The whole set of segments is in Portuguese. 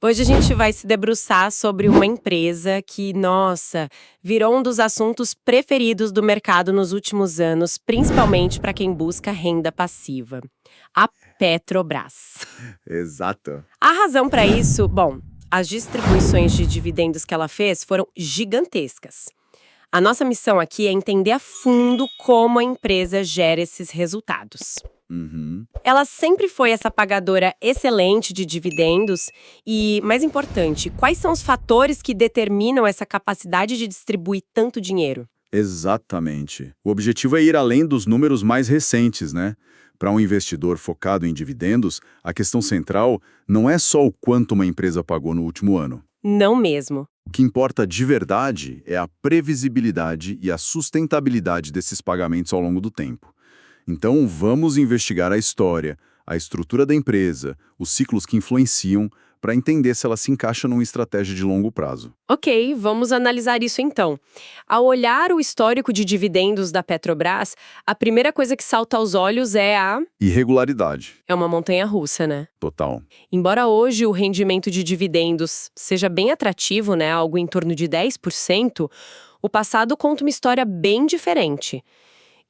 Hoje a gente vai se debruçar sobre uma empresa que, nossa, virou um dos assuntos preferidos do mercado nos últimos anos, principalmente para quem busca renda passiva. A Petrobras. Exato. A razão para isso, bom, as distribuições de dividendos que ela fez foram gigantescas. A nossa missão aqui é entender a fundo como a empresa gera esses resultados. Uhum. Ela sempre foi essa pagadora excelente de dividendos e, mais importante, quais são os fatores que determinam essa capacidade de distribuir tanto dinheiro? Exatamente. O objetivo é ir além dos números mais recentes, né? Para um investidor focado em dividendos, a questão central não é só o quanto uma empresa pagou no último ano. Não mesmo. O que importa de verdade é a previsibilidade e a sustentabilidade desses pagamentos ao longo do tempo. Então, vamos investigar a história, a estrutura da empresa, os ciclos que influenciam, para entender se ela se encaixa numa estratégia de longo prazo. Ok, vamos analisar isso então. Ao olhar o histórico de dividendos da Petrobras, a primeira coisa que salta aos olhos Irregularidade. é uma montanha-russa, né? Total. Embora hoje o rendimento de dividendos seja bem atrativo, né, algo em torno de 10%, o passado conta uma história bem diferente.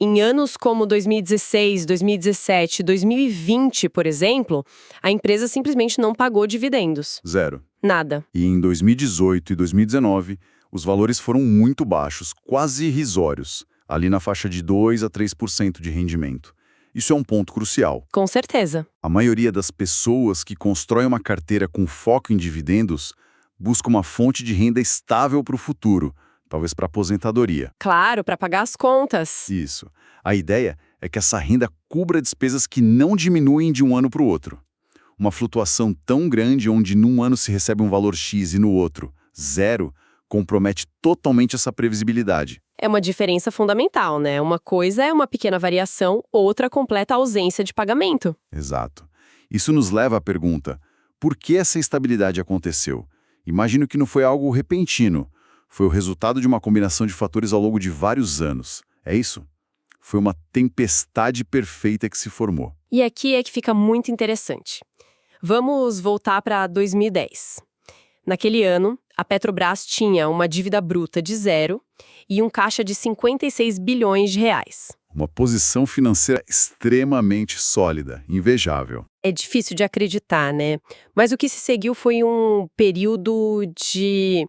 Em anos como 2016, 2017, 2020, por exemplo, a empresa simplesmente não pagou dividendos. Zero. Nada. E em 2018 e 2019, os valores foram muito baixos, quase irrisórios, ali na faixa de 2 a 3% de rendimento. Isso é um ponto crucial. Com certeza. A maioria das pessoas que constroem uma carteira com foco em dividendos busca uma fonte de renda estável para o futuro, talvez para aposentadoria. Claro, para pagar as contas. Isso. A ideia é que essa renda cubra despesas que não diminuem de um ano para o outro. Uma flutuação tão grande onde num ano se recebe um valor X e no outro, zero, compromete totalmente essa previsibilidade. É uma diferença fundamental, né? Uma coisa é uma pequena variação, outra completa ausência de pagamento. Exato. Isso nos leva à pergunta: por que essa instabilidade aconteceu? Imagino que não foi algo repentino. Foi o resultado de uma combinação de fatores ao longo de vários anos. É isso? Foi uma tempestade perfeita que se formou. E aqui é que fica muito interessante. Vamos voltar para 2010. Naquele ano, a Petrobras tinha uma dívida bruta de zero e um caixa de 56 bilhões de reais. Uma posição financeira extremamente sólida, invejável. É difícil de acreditar, né? Mas o que se seguiu foi um período de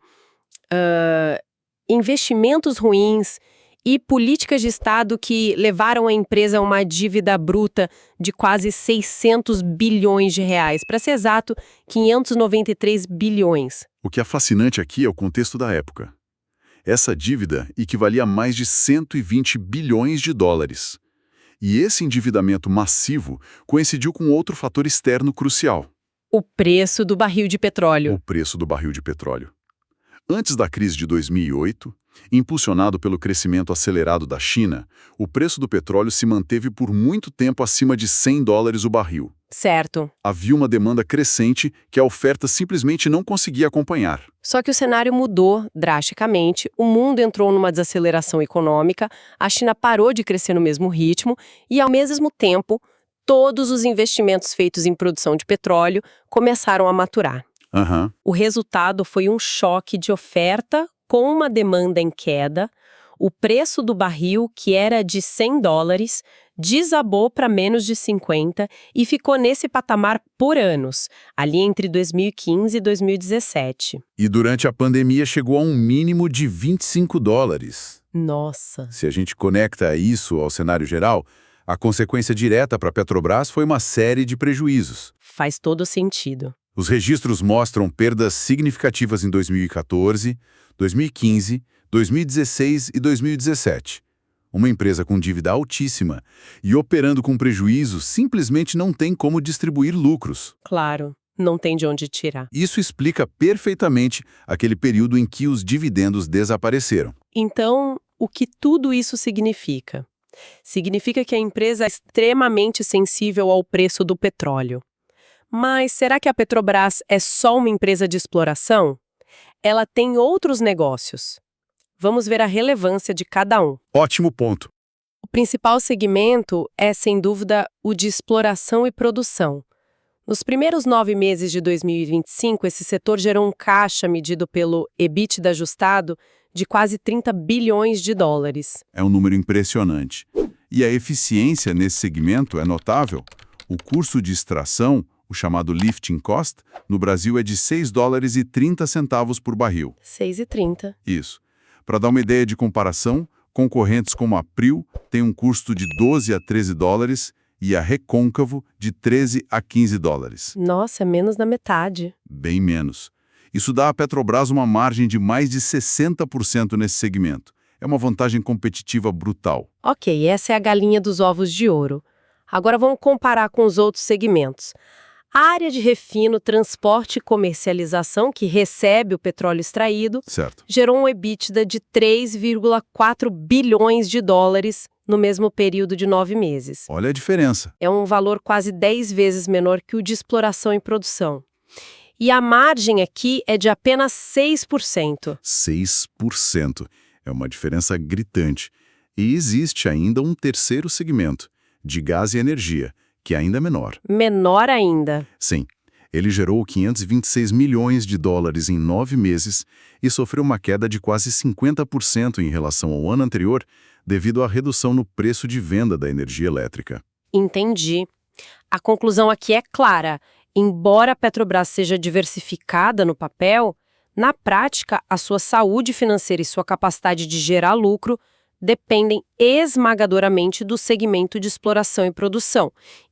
investimentos ruins e políticas de Estado que levaram a empresa a uma dívida bruta de quase 600 bilhões de reais. Para ser exato, 593 bilhões. O que é fascinante aqui é o contexto da época. Essa dívida equivalia a mais de 120 bilhões de dólares. E esse endividamento massivo coincidiu com outro fator externo crucial: O preço do barril de petróleo. o preço do barril de petróleo. Antes da crise de 2008, impulsionado pelo crescimento acelerado da China, o preço do petróleo se manteve por muito tempo acima de 100 dólares o barril. Certo. Havia uma demanda crescente que a oferta simplesmente não conseguia acompanhar. Só que o cenário mudou drasticamente, o mundo entrou numa desaceleração econômica, a China parou de crescer no mesmo ritmo e, ao mesmo tempo, todos os investimentos feitos em produção de petróleo começaram a maturar. Aham. O resultado foi um choque de oferta com uma demanda em queda. O preço do barril, que era de 100 dólares, desabou para menos de 50 e ficou nesse patamar por anos, ali entre 2015 e 2017. E durante a pandemia chegou a um mínimo de 25 dólares. Nossa! Se a gente conecta isso ao cenário geral, a consequência direta para a Petrobras foi uma série de prejuízos. Faz todo sentido. Os registros mostram perdas significativas em 2014, 2015, 2016 e 2017. Uma empresa com dívida altíssima e operando com prejuízo simplesmente não tem como distribuir lucros. Claro, não tem de onde tirar. Isso explica perfeitamente aquele período em que os dividendos desapareceram. Então, o que tudo isso significa? Significa que a empresa é extremamente sensível ao preço do petróleo. Mas será que a Petrobras é só uma empresa de exploração? Ela tem outros negócios. Vamos ver a relevância de cada um. Ótimo ponto. O principal segmento é, sem dúvida, o de exploração e produção. Nos primeiros 9 meses de 2025, esse setor gerou um caixa medido pelo EBITDA ajustado de quase 30 bilhões de dólares. É um número impressionante. E a eficiência nesse segmento é notável. O custo de extração, o chamado lifting cost, no Brasil é de $6,30 por barril. 6,30. Isso. Para dar uma ideia de comparação, concorrentes como a Prio têm um custo de 12 a 13 dólares e a Recôncavo de 13 a 15 dólares. Nossa, é menos da metade. Bem menos. Isso dá à Petrobras uma margem de mais de 60% nesse segmento. É uma vantagem competitiva brutal. Ok, essa é a galinha dos ovos de ouro. Agora vamos comparar com os outros segmentos. A área de refino, transporte e comercialização, que recebe o petróleo extraído, Certo. gerou um EBITDA de 3,4 bilhões de dólares no mesmo período de 9 meses. Olha a diferença. É um valor quase 10 vezes menor que o de exploração e produção. E a margem aqui é de apenas 6%. 6%. É uma diferença gritante. E existe ainda um terceiro segmento, de gás e energia, que é ainda menor. Menor ainda. Sim, ele gerou 526 milhões de dólares em 9 meses e sofreu uma queda de quase 50% em relação ao ano anterior, devido à redução no preço de venda da energia elétrica. Entendi. A conclusão aqui é clara. Embora a Petrobras seja diversificada no papel, na prática, a sua saúde financeira e sua capacidade de gerar lucro dependem esmagadoramente do segmento de exploração e produção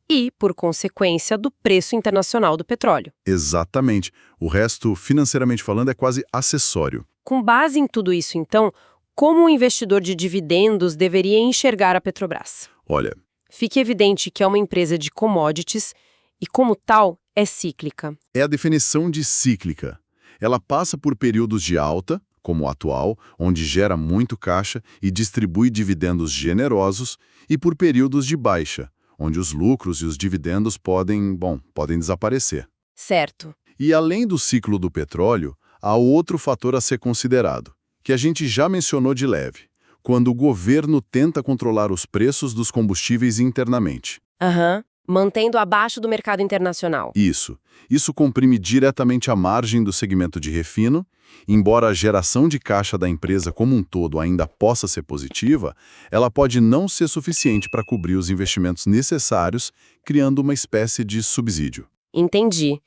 e, por consequência, do preço internacional do petróleo. Exatamente. O resto, financeiramente falando, é quase acessório. Com base em tudo isso, então, como um investidor de dividendos deveria enxergar a Petrobras? Olha, Fique evidente que é uma empresa de commodities e, como tal, é cíclica. é a definição de cíclica. Ela passa por períodos de alta, como o atual, onde gera muito caixa e distribui dividendos generosos, e por períodos de baixa, onde os lucros e os dividendos podem desaparecer. Certo. E além do ciclo do petróleo, há outro fator a ser considerado, que a gente já mencionou de leve, quando o governo tenta controlar os preços dos combustíveis internamente. Mantendo abaixo do mercado internacional. Isso comprime diretamente a margem do segmento de refino. Embora a geração de caixa da empresa como um todo ainda possa ser positiva, ela pode não ser suficiente para cobrir os investimentos necessários, criando uma espécie de subsídio. Entendi.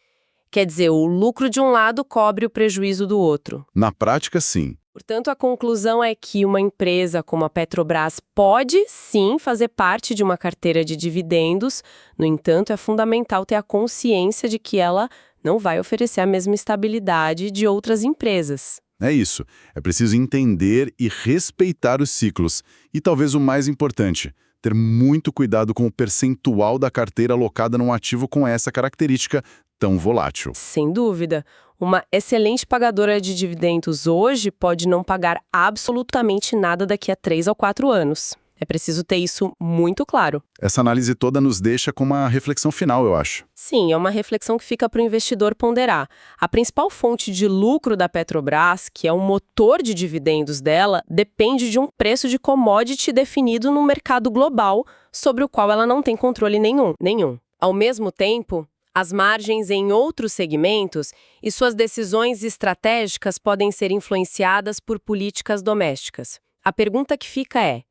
Quer dizer, o lucro de um lado cobre o prejuízo do outro. Na prática, sim. Portanto, a conclusão é que uma empresa como a Petrobras pode, sim, fazer parte de uma carteira de dividendos. No entanto, é fundamental ter a consciência de que ela não vai oferecer a mesma estabilidade de outras empresas. É isso. É preciso entender e respeitar os ciclos. E talvez o mais importante, ter muito cuidado com o percentual da carteira alocada num ativo com essa característica tão volátil. Sem dúvida. Uma excelente pagadora de dividendos hoje pode não pagar absolutamente nada daqui a 3 ou 4 anos. É preciso ter isso muito claro. Essa análise toda nos deixa com uma reflexão final, eu acho. Sim, é uma reflexão que fica para o investidor ponderar. A principal fonte de lucro da Petrobras, que é o motor de dividendos dela, depende de um preço de commodity definido no mercado global, sobre o qual ela não tem controle nenhum. Ao mesmo tempo, as margens em outros segmentos e suas decisões estratégicas podem ser influenciadas por políticas domésticas. A pergunta que fica é: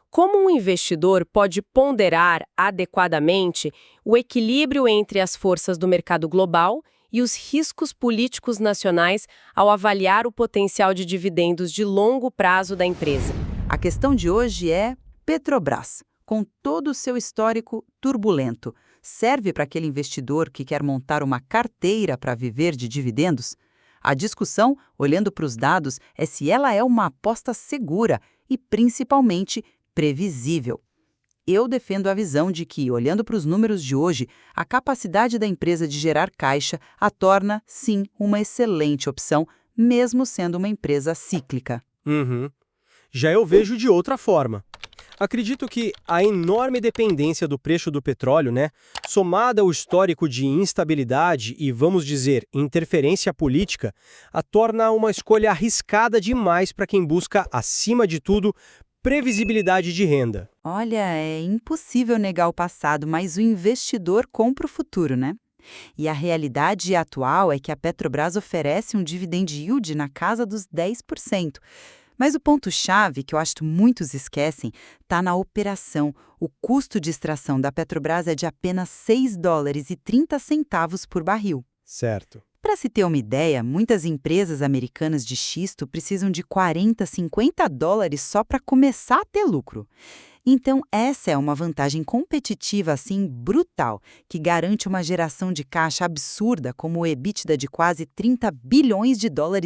como um investidor pode ponderar adequadamente o equilíbrio entre as forças do mercado global e os riscos políticos nacionais ao avaliar o potencial de dividendos de longo prazo da empresa? A questão de hoje é Petrobras, com todo o seu histórico turbulento. Serve para aquele investidor que quer montar uma carteira para viver de dividendos? A discussão, olhando para os dados, é se ela é uma aposta segura e, principalmente, previsível. Eu defendo a visão de que, olhando para os números de hoje, a capacidade da empresa de gerar caixa a torna, sim, uma excelente opção, mesmo sendo uma empresa cíclica. Já eu vejo de outra forma. Acredito que a enorme dependência do preço do petróleo, somada ao histórico de instabilidade e, vamos dizer, interferência política, a torna uma escolha arriscada demais para quem busca, acima de tudo, previsibilidade de renda. Olha, é impossível negar o passado, mas o investidor compra o futuro, né? E a realidade atual é que a Petrobras oferece um dividend yield na casa dos 10%. Mas o ponto-chave, que eu acho que muitos esquecem, está na operação. O custo de extração da Petrobras é de apenas $6,30 por barril. Certo. Para se ter uma ideia, muitas empresas americanas de xisto precisam de $40, $50 só para começar a ter lucro. Então, essa é uma vantagem competitiva, assim, brutal, que garante uma geração de caixa absurda, como o EBITDA de quase $30 bilhões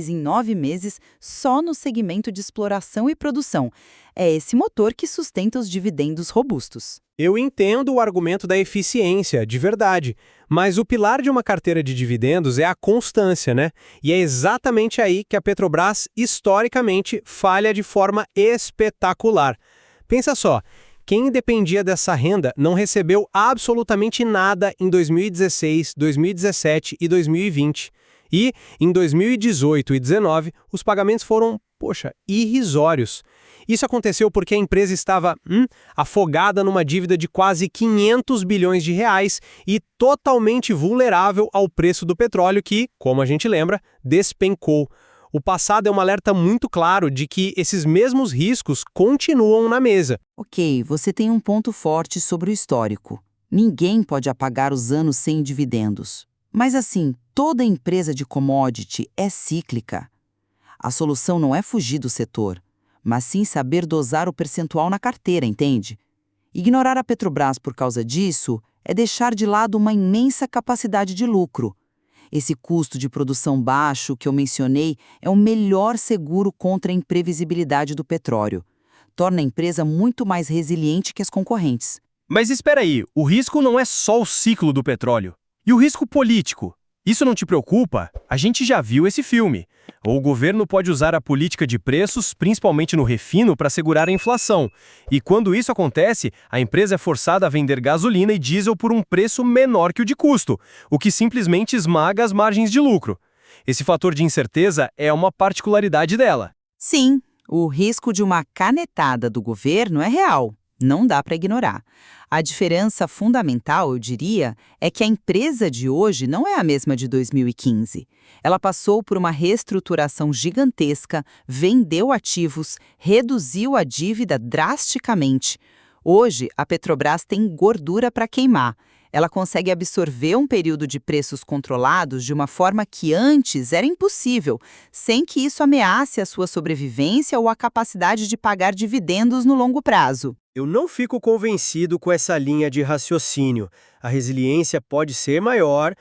em 9 meses, só no segmento de exploração e produção. É esse motor que sustenta os dividendos robustos. Eu entendo o argumento da eficiência, de verdade, mas o pilar de uma carteira de dividendos é a constância, né? E é exatamente aí que a Petrobras, historicamente, falha de forma espetacular. Pensa só, quem dependia dessa renda não recebeu absolutamente nada em 2016, 2017 e 2020. E, em 2018 e 2019, os pagamentos foram, irrisórios. Isso aconteceu porque a empresa estava afogada numa dívida de quase R$500 bilhões e totalmente vulnerável ao preço do petróleo que, como a gente lembra, despencou. O passado é um alerta muito claro de que esses mesmos riscos continuam na mesa. Ok, você tem um ponto forte sobre o histórico. Ninguém pode apagar os anos sem dividendos. Mas assim, toda empresa de commodity é cíclica. A solução não é fugir do setor, mas sim saber dosar o percentual na carteira, entende? Ignorar a Petrobras por causa disso é deixar de lado uma imensa capacidade de lucro. Esse custo de produção baixo que eu mencionei é o melhor seguro contra a imprevisibilidade do petróleo. Torna a empresa muito mais resiliente que as concorrentes. Mas espera aí, o risco não é só o ciclo do petróleo. E o risco político? Isso não te preocupa? A gente já viu esse filme. O governo pode usar a política de preços, principalmente no refino, para segurar a inflação. E quando isso acontece, a empresa é forçada a vender gasolina e diesel por um preço menor que o de custo, o que simplesmente esmaga as margens de lucro. Esse fator de incerteza é uma particularidade dela. Sim, o risco de uma canetada do governo é real. Não dá para ignorar. A diferença fundamental, eu diria, é que a empresa de hoje não é a mesma de 2015. Ela passou por uma reestruturação gigantesca, vendeu ativos, reduziu a dívida drasticamente. Hoje, a Petrobras tem gordura para queimar. Ela consegue absorver um período de preços controlados de uma forma que antes era impossível, sem que isso ameace a sua sobrevivência ou a capacidade de pagar dividendos no longo prazo. Eu não fico convencido com essa linha de raciocínio. A resiliência pode ser maior,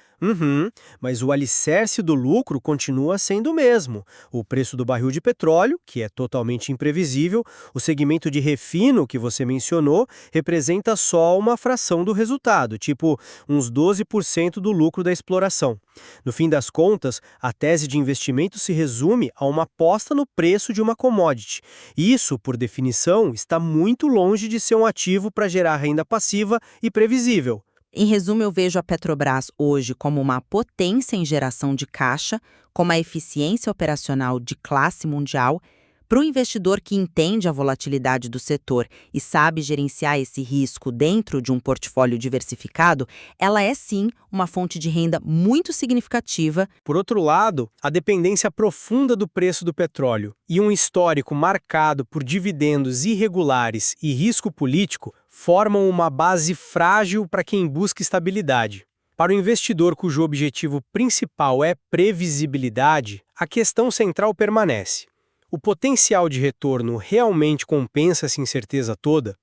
mas o alicerce do lucro continua sendo o mesmo. O preço do barril de petróleo, que é totalmente imprevisível, o segmento de refino que você mencionou, representa só uma fração do resultado, tipo uns 12% do lucro da exploração. No fim das contas, a tese de investimento se resume a uma aposta no preço de uma commodity. Isso, por definição, está muito longe de ser um ativo para gerar renda passiva e previsível. Em resumo, eu vejo a Petrobras hoje como uma potência em geração de caixa, com uma eficiência operacional de classe mundial. Para o investidor que entende a volatilidade do setor e sabe gerenciar esse risco dentro de um portfólio diversificado, ela é sim uma fonte de renda muito significativa. Por outro lado, a dependência profunda do preço do petróleo e um histórico marcado por dividendos irregulares e risco político formam uma base frágil para quem busca estabilidade. Para o investidor cujo objetivo principal é previsibilidade, a questão central permanece. O potencial de retorno realmente compensa essa incerteza toda?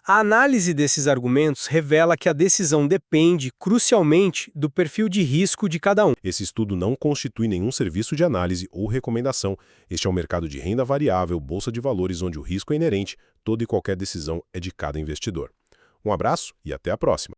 A análise desses argumentos revela que a decisão depende, crucialmente, do perfil de risco de cada um. Esse estudo não constitui nenhum serviço de análise ou recomendação. Este é um mercado de renda variável, bolsa de valores, onde o risco é inerente, toda e qualquer decisão é de cada investidor. Um abraço e até a próxima!